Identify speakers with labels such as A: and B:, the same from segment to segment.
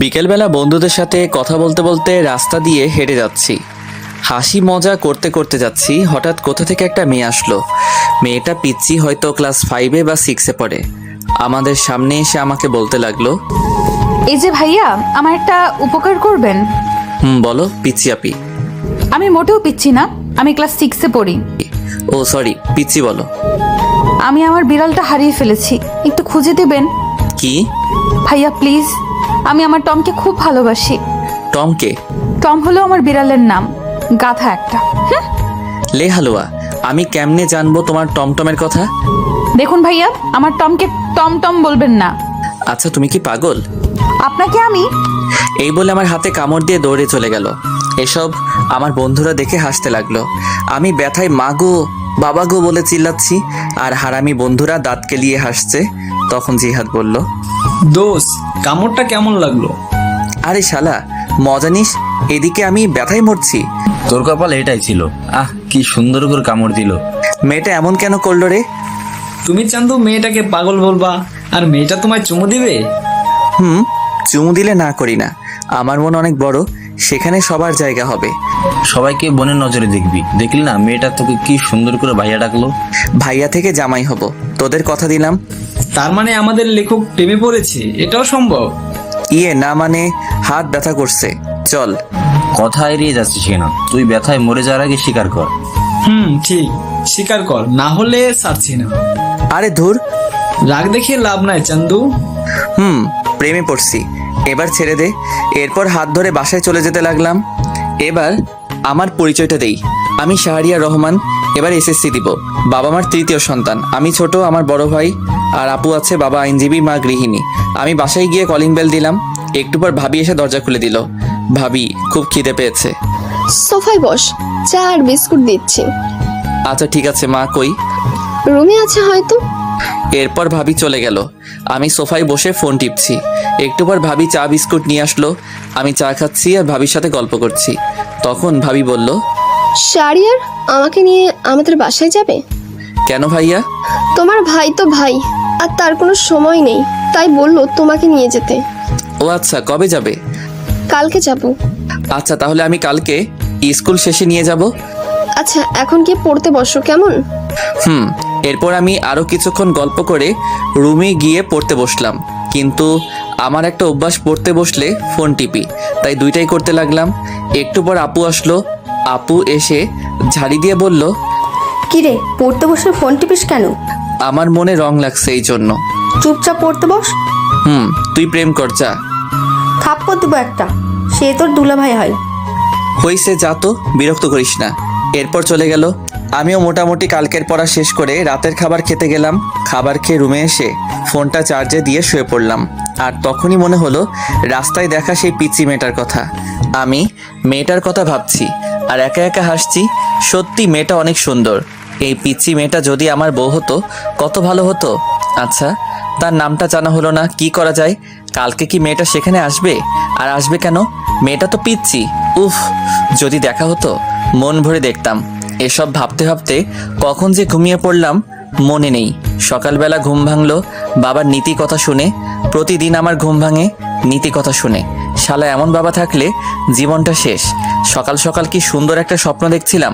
A: বিকেলবেলা বন্ধুদের সাথে কথা বলতে বলতে রাস্তা দিয়ে হেঁটে যাচ্ছি। হাসি মজা করতে করতে যাচ্ছি, হঠাৎ কোথা থেকে একটা মেয়ে আসলো। মেয়েটা পিচ্ছি, হয়তো ক্লাস 5-এ বা 6-এ পড়ে। আমাদের সামনে এসে আমাকে বলতে লাগলো,
B: এই যে ভাইয়া, আমার একটা উপকার করবেন।
A: বলো পিচ্ছি আপি।
B: আমি মোটেও পিচ্ছি না, আমি ক্লাস 6-এ পড়ি।
A: ও সরি, পিচ্ছি বলো।
B: আমি আমার বিড়ালটা হারিয়ে ফেলেছি, একটু খুঁজে দেবেন?
A: কি?
B: ভাইয়া প্লিজ, আমি আমার টমকে খুব ভালোবাসি।
A: টমকে?
B: টম হলো আমার বিড়ালের নাম, গাধা একটা।
A: লে হালুয়া, আমি কেমনে জানবো তোমার টমটমের কথা?
B: দেখুন ভাইয়া, আমার টমকে টম টম বলবেন না।
A: আচ্ছা তুমি কি পাগল?
B: আপনাকে আমি...
A: এই বলে আমার হাতে কামড় দিয়ে দৌড়ে চলে গেল। এসব আমার বন্ধুরা দেখে হাসতে লাগলো। আমি ব্যথায় মা গো বাবা গো বলে চিল্লাচ্ছি, আর হারামি বন্ধুরা দাঁত কেলিয়ে হাসছে। তখন জিহাদ বলল,
C: দোষ, কামড়টা কেমন লাগলো?
A: আরে শালা মজা নিস, এদিকে আমি ব্যথায় মরছি।
D: তোর কপাল এটাই ছিল। কি সুন্দর করে কামড় দিল।
A: মেয়েটা এমন কেন করলো রে?
C: তুমি চান্দু মেয়েটাকে পাগল বলবা, আর মেয়েটা তোমায় চুমু দিবে?
A: চুমু দিলে না করি না, আমার মন অনেক বড়, সেখানে সবার জায়গা হবে।
D: সবাইকে বোনের নজরে দেখবি। দেখলি না মেয়েটা তোকে কি সুন্দর করে ভাইয়া ডাকলো।
A: ভাইয়া থেকে জামাই হব, তোদের কথা দিলাম।
C: তার মানে আমাদের লেখক প্রেমে পড়েছে, এটাও সম্ভব?
A: ইয়ে না মানে হাত ব্যথা করছে, চল।
D: কথা এড়িয়ে যাচ্ছিস কেন? তুই ব্যথায় মরে যাওয়ার আগে স্বীকার কর।
C: ঠিক, স্বীকার কর, না হলে ছাড়ছি না।
A: আরে ধুর,
C: রাগ দেখিয়ে লাভ নাই চান্দু।
A: প্রেমে পড়ছি, এবার ছেড়ে দে। এরপর হাত ধরে বাসায় চলে যেতে লাগলাম। এবার আমার পরিচয়টা দেই, আমি শাহরিয়ার রহমান, এবার এসএসসি দিব। বাবা মার তৃতীয় সন্তান, আমি ছোট, আমার বড় ভাই আর আপু আছে, বাবা আইনজীবী, মা গৃহিণী। আমি বাসায় গিয়ে কলিং বেল দিলাম, একটু পর ভাবি এসে দরজা খুলে দিল। ভাবি, খুব খিদে পেয়েছে।
E: সোফায় বস, চা আর বিস্কুট দিচ্ছি।
A: আচ্ছা ঠিক আছে মা, কই?
E: রুমে আছে হয়তো।
A: এরপর ভাবি চলে গেল, আমি সোফায় বসে ফোন টিপছি। একটু পর ভাবি চা বিস্কুট নিয়ে আসলো, আমি চা খাচ্ছি আর ভাবির সাথে গল্প করছি। তখন ভাবি বলল,
E: শাহরিয়ার আমাকে নিয়ে আমাদের বাসায় যাবে?
A: কেন ভাইয়া?
E: তোমার ভাই তো ভাই, আর তার কোনো সময় নেই, তাই বললো তোমাকে নিয়ে যেতে।
A: ও আচ্ছা, কবে যাবে?
E: কালকে যাব।
A: আচ্ছা তাহলে আমি কালকে স্কুল শেষে নিয়ে যাব।
E: আচ্ছা এখন গিয়ে পড়তে বসো কেমন?
A: এরপর আমি আরও কিছুক্ষণ গল্প করে রুমে গিয়ে পড়তে বসলাম। কিন্তু আমার একটা অভ্যাস, পড়তে বসলে ফোন টিপি, তাই দুইটাই করতে লাগলাম। একটু পর আপু আসলো, আপু এসে ঝাড়ি দিয়ে বলল,
F: কিরে পড়তে বসে ফোন টিপিস কেন?
A: আমার মনে রং লাগছে এই জন্য।
F: চুপচাপ পড়তে বস।
A: তুই প্রেম কর যা।
F: থাপ্পড় দেবো একটা, সে তোর দুলাভাই হয়।
A: হইছে, যা তো, বিরক্ত করিস না। এরপর চলে গেল। আমিও মোটামুটি কালকের পড়া শেষ করে রাতের খাবার খেতে গেলাম। খাবার খেয়ে রুমে এসে ফোনটা চার্জে দিয়ে শুয়ে পড়লাম। আর তখনই মনে হলো রাস্তায় দেখা সেই পিচ্চি মেয়েটার কথা। আমি মেয়েটার কথা ভাবছি আর একা একা হাসছি। সত্যি মেয়েটা অনেক সুন্দর। এই পিচ্চি মেয়েটা যদি আমার বউ হতো কত ভালো হতো। আচ্ছা, তার নামটা জানা হলো না, কি করা যায়? কালকে কি মেয়েটা সেখানে আসবে? আর আসবে কেন? মেয়েটা তো পিচ্চি। উফ, যদি দেখা হতো মন ভরে দেখতাম। এসব ভাবতে ভাবতে কখন যে ঘুমিয়ে পড়লাম মনে নেই। সকালবেলা ঘুম ভাঙলো বাবার নীতি কথা শুনে। প্রতিদিন আমার ঘুম ভাঙে নীতি কথা শুনে। শালা এমন বাবা থাকলে জীবনটা শেষ। সকাল সকাল কি সুন্দর একটা স্বপ্ন দেখছিলাম,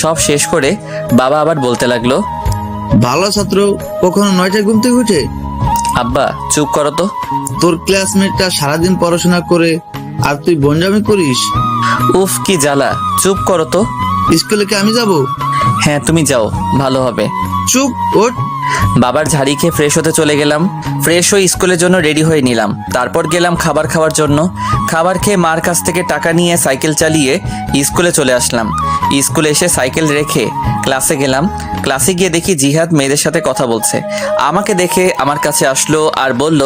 A: সব শেষ করে বাবা আবার বলতে লাগলো,
G: ভালো ছাত্র কখনো 9টায় ঘুম থেকে উঠে?
A: আব্বা চুপ করো তো।
G: তোর ক্লাসমেটটা সারাদিন পড়াশোনা করে আর তুই বনজামি করিস।
A: উফ কি জ্বালা, চুপ করো তো।
G: স্কুলে কি আমি যাব?
A: হ্যাঁ তুমি যাও, ভালো হবে।
G: চুপ, ওঠ।
A: বাবার ঝাড়ি খেয়ে ফ্রেশ হতে চলে গেলাম। ফ্রেশ হয়ে স্কুলের জন্য রেডি হয়ে নিলাম। তারপর গেলাম খাবার খাওয়ার জন্য। খাবার খেয়ে মার কাছ থেকে টাকা নিয়ে সাইকেল চালিয়ে স্কুলে চলে আসলাম। স্কুলে এসে সাইকেল রেখে ক্লাসে গেলাম। ক্লাসে গিয়ে দেখি জিহাদ মেয়েদের সাথে কথা বলছে। আমাকে দেখে আমার কাছে আসলো আর বলল,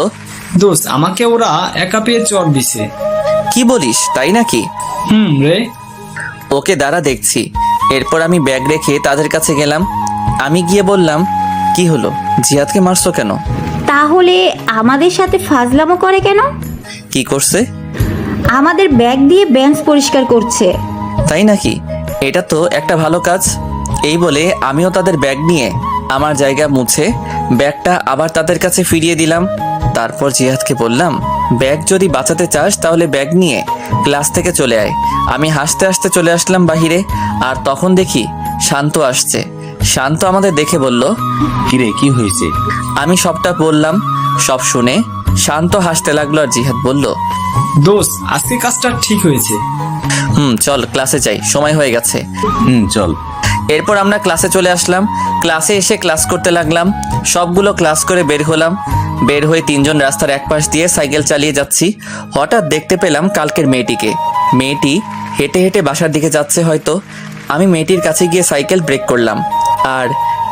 C: দোস্ত, আমাকে ওরা একা পেয়ে চর দিছে।
A: কি বলিস, তাই নাকি?
C: রে।
A: ওকে দাঁড়া দেখছি। এরপর আমি ব্যাগ রেখে তাদের কাছে গেলাম। আমি গিয়ে বললাম, কি হলো, জিহাদকে মারছো কেন?
H: তাহলে আমাদের সাথে ফাজলামো করে কেন?
A: কি করছে?
H: আমাদের ব্যাগ দিয়ে বেঞ্চ পরিষ্কার করছে।
A: তাই নাকি? এটা তো একটা ভালো কাজ। এই বলে আমিও তাদের ব্যাগ নিয়ে আমার জায়গা মুছে ব্যাগটা আবার তাদের কাছে ফিরিয়ে দিলাম। তারপর জিহাদকে বললাম, ব্যাগ যদি বাঁচাতে চাস তাহলে ব্যাগ নিয়ে ক্লাস থেকে চলে আয়। আমি হাসতে হাসতে চলে আসলাম বাহিরে, আর তখন দেখি শান্ত আসছে। শান্ত আমাদের দেখে বলল,
D: কিরে কি হয়েছে?
A: আমি সবটা বললাম। সব শুনে শান্ত হাসতে লাগলো, আর জিহাদ বলল,
C: দোস্ত আজকে কাজটা ঠিক হয়েছে।
A: চল ক্লাসে যাই, সময় হয়ে গেছে।
D: চল।
A: এরপর আমরা ক্লাসে চলে আসলাম। ক্লাসে এসে ক্লাস করতে লাগলাম। সবগুলো ক্লাস করে বের হলাম। বের হয়ে তিনজন রাস্তার এক পাশ দিয়ে সাইকেল চালিয়ে যাচ্ছি। হঠাৎ দেখতে পেলাম কালকের মেয়েটিকে। মেয়েটি হেঁটে হেঁটে বাসার দিকে যাচ্ছে হয়তো। আমি মেয়েটির কাছে গিয়ে সাইকেল ব্রেক করলাম, আর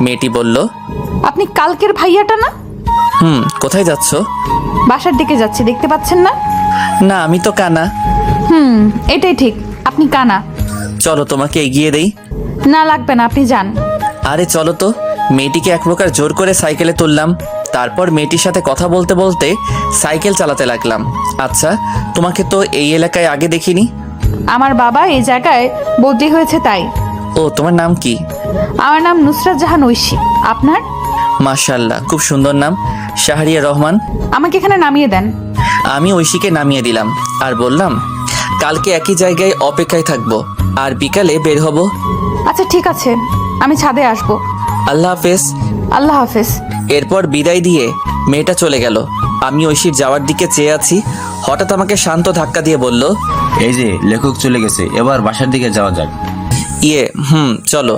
A: মেয়েটি বলল,
B: আপনি কালকের ভাইয়াটা না?
A: কোথায় যাচ্ছ?
B: বাসার দিকে যাচ্ছি, দেখতে পাচ্ছেন না?
A: না, আমি তো কানা।
B: এটাই ঠিক, আপনি কানা।
A: চলো তোমাকে এগিয়ে দেই।
B: না লাগবে না, আপনি যান।
A: আরে চলো তো। মেয়েটিকে এক প্রকার জোর করে সাইকেলে তুললাম। তারপর মেয়েটির সাথে কথা বলতে বলতে সাইকেল চালাতে লাগলাম। আচ্ছা, তোমাকে তো এই এলাকায় আগে দেখিনি।
B: আমার বাবা এই জায়গায় বদলি হয়েছে তাই।
A: ও, তোমার নাম কি?
B: আমার নাম নুসরাত জাহান ঐশী। আপনার?
A: মাশাআল্লাহ, খুব সুন্দর নাম, শাহরিয়া রহমান।
B: আমাকে এখানে নামিয়ে দেন।
A: আমি ঐশীকে নামিয়ে দিলাম আর বললাম, কালকে একই জায়গায় অপেক্ষায় থাকবো, আর বিকালে বের হব।
B: আচ্ছা ঠিক আছে, আমি ছাদে আসবো।
A: আল্লাহ হাফেজ।
B: আল্লাহ হাফেজ।
A: এরপর বিদায় দিয়ে মেয়েটা চলে গেল। আমি ঐশীর যাওয়ার দিকে চেয়ে আছি। হঠাৎ আমাকে শান্ত ধাক্কা দিয়ে বলল,
D: এই যে লেখক চলে গেছে, এবার বাসার দিকে যাওয়া যাক।
A: চলো।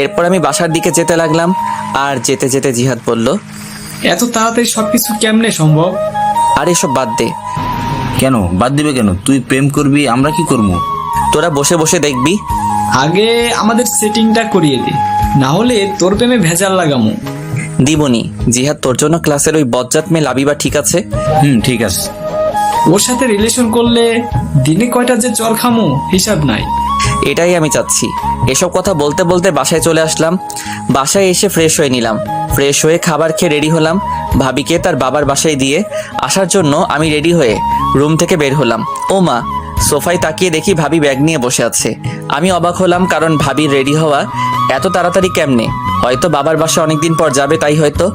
A: এরপর আমি বাসার দিকে যেতে লাগলাম, আর যেতে যেতে জিহাদ বলল,
C: এত তাড়াতাড়ি সবকিছু কেমনে সম্ভব?
A: আর এসব বাদ দে।
D: কেন বাদ দিবে কেন? তুই প্রেম করবি, আমরা কি করবো?
A: তোরা বসে বসে দেখবি।
C: আগে আমাদের সেটিংটা করিয়ে দে, না হলে তোর প্রেমে ভেজাল লাগামু।
A: দিবনি। জিহাদ, তোর জন্য ক্লাসের ওই বজ্জাত মেয়ে লাবিবা ঠিক আছে?
D: ঠিক আছে।
C: ওর সাথে রিলেশন করলে দিনে কয়টা যে চর খামু হিসাব নাই।
A: এটাই আমি চাচ্ছি। এসব কথা বলতে বলতে বাসায় চলে আসলাম। বাসায় এসে ফ্রেশ হয়ে নিলাম। ফ্রেশ হয়ে খাবার খেয়ে রেডি হলাম। ভাবিকে তার বাবার বাসায় দিয়ে আসার জন্য আমি রেডি হয়ে রুম থেকে বের হলাম। ও মা, সোফায় তাকিয়ে দেখি ভাবি ব্যাগ নিয়ে বসে আছে। আমি অবাক হলাম, কারণ ভাবির রেডি হওয়া এত তাড়াতাড়ি কেমনে? হয়তো বাবার বাসা অনেকদিন পর যাবে, তাই হয়তো।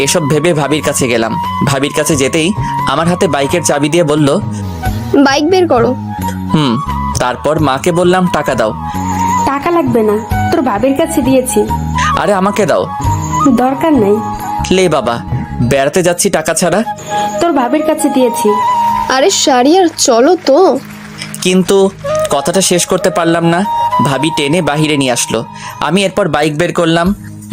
A: এসব ভেবে ভাবির কাছে গেলাম। ভাবির কাছে যেতেই আমার হাতে বাইকের চাবি দিয়ে বলল,
E: বাইক বের করো।
A: তারপর মাকে বললাম, টাকা দাও।
F: টাকা লাগবে না, তোর বাবের কাছে দিয়েছি।
A: আরে আমাকে দাও।
F: দরকার নাই।
A: লে বাবা, বেড়াতে যাচ্ছি টাকা ছাড়া।
F: তোর বাবের কাছে দিয়েছি।
E: আরে শাড়িয়ার চলো তো।
A: কিন্তু কথাটা শেষ করতে পারলাম না। ভাবি টেনে বাহিরে নিয়ে আসলো। আমি এরপর বাইক বের করলাম।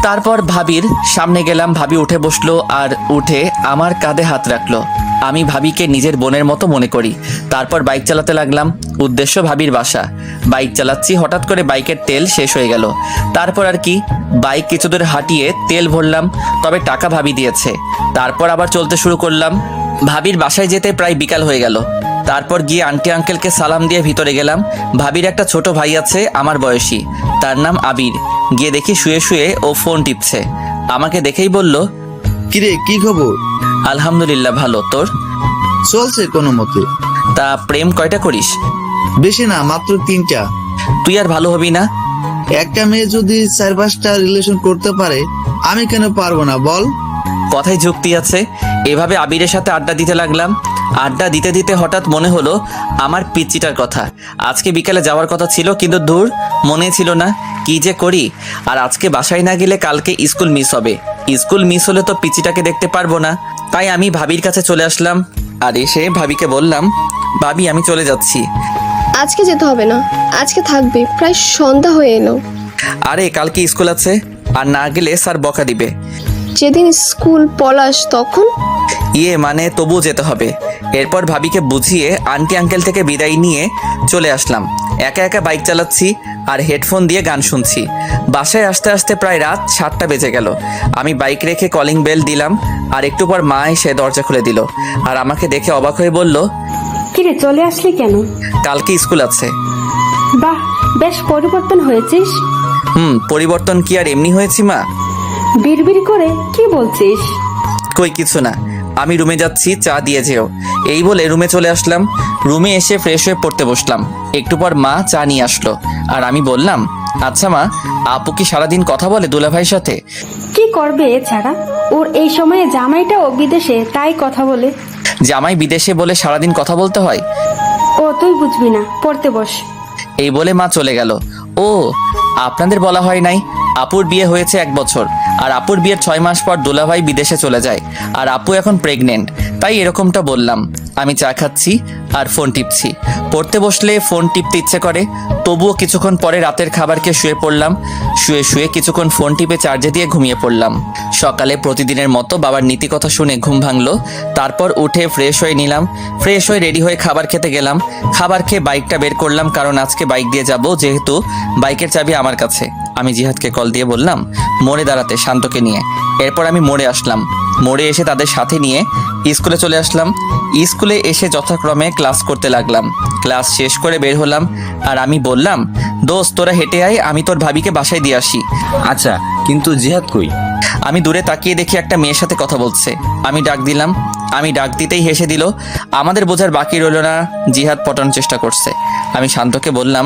A: তারপর ভাবির সামনে গেলাম। ভাবি উঠে বসলো, আর উঠে আমার কাঁধে হাত রাখলো। আমি ভাবিকে নিজের বোনের মতো মনে করি। তারপর বাইক চালাতে লাগলাম। উদ্দেশ্য ভাবির বাসা। বাইক চালাচ্ছি, হঠাৎ করে বাইকের তেল শেষ হয়ে গেল। তারপর আর কি, বাইক কিছু দূর হাঁটিয়ে তেল ভরলাম, তবে টাকা ভাবি দিয়েছে। তারপর আবার চলতে শুরু করলাম। ভাবির বাসায় যেতে প্রায় বিকাল হয়ে গেল। তারপর গিয়ে আন্টি আঙ্কেলকে সালাম দিয়ে ভিতরে গেলাম। ভাবির একটা ছোট ভাই আছে আমার বয়সী, তার নাম আবির। গিয়ে দেখি শুয়ে শুয়ে ও ফোন টিপছে। আমাকে দেখেই বলল,
G: কিরে কি খবর?
A: আলহামদুলিল্লাহ, ভালো। তোর?
G: চলছে কোনো মতে।
A: তা প্রেম কয়টা করিস?
G: বেশি না, মাত্র 3টা।
A: তুই আর ভালো হবি না?
G: একটা মেয়ে যদি 4-5টা রিলেশন করতে পারে, আমি কেন পারবো না বল?
A: কথায় যুক্তি আছে। এভাবে আবিরের সাথে আড্ডা দিতে লাগলাম। আড্ডা দিতে দিতে হঠাৎ মনে হলো আমার পিচ্চিটার কথা। আজকে বিকালে যাওয়ার কথা ছিল, কিন্তু দূর, মনে ছিল না। কি যে করি। আর আজকে বাসায় না গেলে কালকে স্কুল মিস হবে। স্কুল মিস হলে তো পিচ্চিটাকে দেখতে পারবো না। তাই আমি ভাবির কাছে চলে আসলাম, আর এসে ভাবিকে বললাম, ভাবি আমি চলে যাচ্ছি।
E: আজকে যেতে হবে না, আজকে থাকবে, প্রায় সন্ধ্যা হয়ে এলো।
A: আরে কালকে স্কুল আছে, আর না গেলে স্যার বকা দিবে।
E: যেদিন স্কুল পলাশ তখন?
A: মানে তবুও যেতে হবে। এরপর ভাবিকে বুঝিয়ে আন্টি আঙ্কেল থেকে বিদায় নিয়ে চলে আসলাম। একা একা বাইক চালাচ্ছি আর হেডফোন দিয়ে গান শুনছি। বাসায় আসতে আসতে প্রায় রাত 7টা বেজে গেল। আমি বাইক রেখে কলিং বেল দিলাম, আর একটু পর মা এসে দরজা খুলে দিল, আর আমাকে দেখে অবাক হয়ে বলল,
F: কিরে চলে আসলি কেন?
A: কালকে স্কুল আছে।
F: বাহ, বেশ পরিবর্তন হয়েছিস।
A: পরিবর্তন কি আর এমনি হয়েছি মা?
F: বিড়বিড় করে কি বলছিস?
A: কই কিছু না, আমি রুমে যাচ্ছি, চা দিয়ে যেও। এই বলে রুমে চলে আসলাম। রুমে এসে ফ্রেশ হয়ে পড়তে বসলাম। একটু পর মা চা নিয়ে আসলো, আর আমি বললাম, আচ্ছা মা, আপু কি সারাদিন কথা বলে দুলাভাইয়ের সাথে?
F: কি করবে এছাড়া? ওর এই সময়ে জামাইটাও বিদেশে, তাই কথা বলে।
A: জামাই বিদেশে বলে সারাদিন কথা বলতে হয়।
F: ও তুই বুঝবি না, পড়তে বস।
A: এই বলে মা চলে গেল। ও আপনাদের বলা হয় নাই, আপুর বিয়ে হয়েছে 1 বছর, আর আপুর বিয়ের 6 মাস পর দুলাভাই বিদেশে চলে যায়, আর আপু এখন প্রেগনেন্ট, তাই এরকমটা বললাম। আমি চা খাচ্ছি আর ফোন টিপছি। পড়তে বসলে ফোন টিপতে ইচ্ছে করে, তবুও কিছুক্ষণ পরে রাতের খাবার খেয়ে শুয়ে পড়লাম। শুয়ে শুয়ে কিছুক্ষণ ফোন টিপে চার্জে দিয়ে ঘুমিয়ে পড়লাম। সকালে প্রতিদিনের মতো বাবার নীতি কথা শুনে ঘুম ভাঙলো। তারপর উঠে ফ্রেশ হয়ে নিলাম। ফ্রেশ হয়ে রেডি হয়ে খাবার খেতে গেলাম। খাবার খেয়ে বাইকটা বের করলাম, কারণ আজকে বাইক দিয়ে যাব, যেহেতু বাইকের চাবি আমার কাছে। আমি জিহাদকে কল দিয়ে বললাম মোড়ে দাঁড়াতে, শান্তকে নিয়ে। এরপর আমি মোড়ে আসলাম। মোড়ে এসে তাদের সাথে নিয়ে স্কুলে চলে আসলাম। স্কুলে এসে যথাক্রমে ক্লাস করতে লাগলাম। ক্লাস শেষ করে বের হলাম, আর আমি বললাম দোস্ত তোরা হেঁটে আয়, আমি তোর ভাবিকে বাসায় দিয়ে আসি।
D: আচ্ছা, কিন্তু জিহাদ কই?
A: আমি দূরে তাকিয়ে দেখি একটা মেয়ের সাথে কথা বলছে। আমি ডাক দিলাম। আমি ডাক দিতেই হেসে দিল। আমাদের বোঝার বাকি রইল না, জিহাদ পটানোর চেষ্টা করছে। আমি শান্তকে বললাম